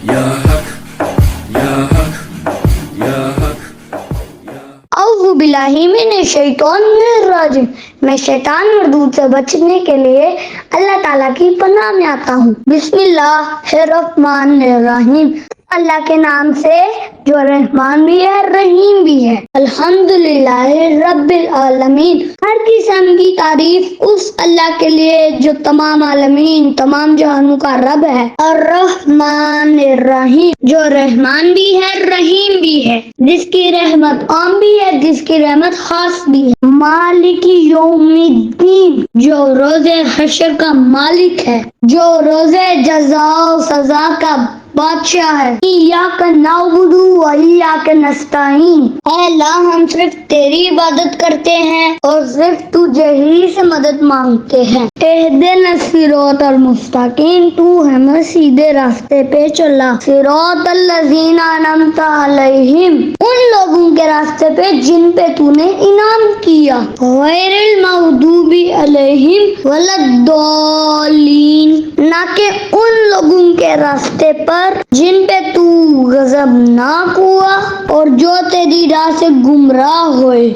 یا حق یا حق یا حق. اعوذ باللہ من الشیطان الرجیم. میں شیطان مردود سے بچنے کے لیے اللہ تعالیٰ کی پناہ میں آتا ہوں. بسم اللہ الرحمن الرحیم. اللہ کے نام سے جو رحمان بھی ہے رحیم بھی ہے. الحمدللہ رب العالمین. ہر قسم کی تعریف اس اللہ کے لیے جو تمام عالمین تمام جہانوں کا رب ہے. الرحمن الرحیم. جو رحمان بھی ہے رحیم بھی ہے, جس کی رحمت عام بھی ہے جس کی رحمت خاص بھی ہے. مالک یوم الدین. جو روز حشر کا مالک ہے, جو روز جزا و سزا کا بادشاہ ہے. ایاک نعبد و ایاک نستعین. اے اللہ ہم صرف تیری عبادت کرتے ہیں اور صرف تجھے ہی سے مدد مانگتے ہیں. اہدنا الصراط المستقیم. تو ہمیں سیدھے راستے پہ چلا. صراط الذین انعمت علیہم. ان لوگوں کے راستے پہ جن پہ تو نے انعام کیا. غیر المغضوب علیہم ولا الضالین. نہ کہ ان لوگوں کے راستے پر جن پہ تو غضبناک ہوا اور جو تیری راہ سے گمراہ ہوئے.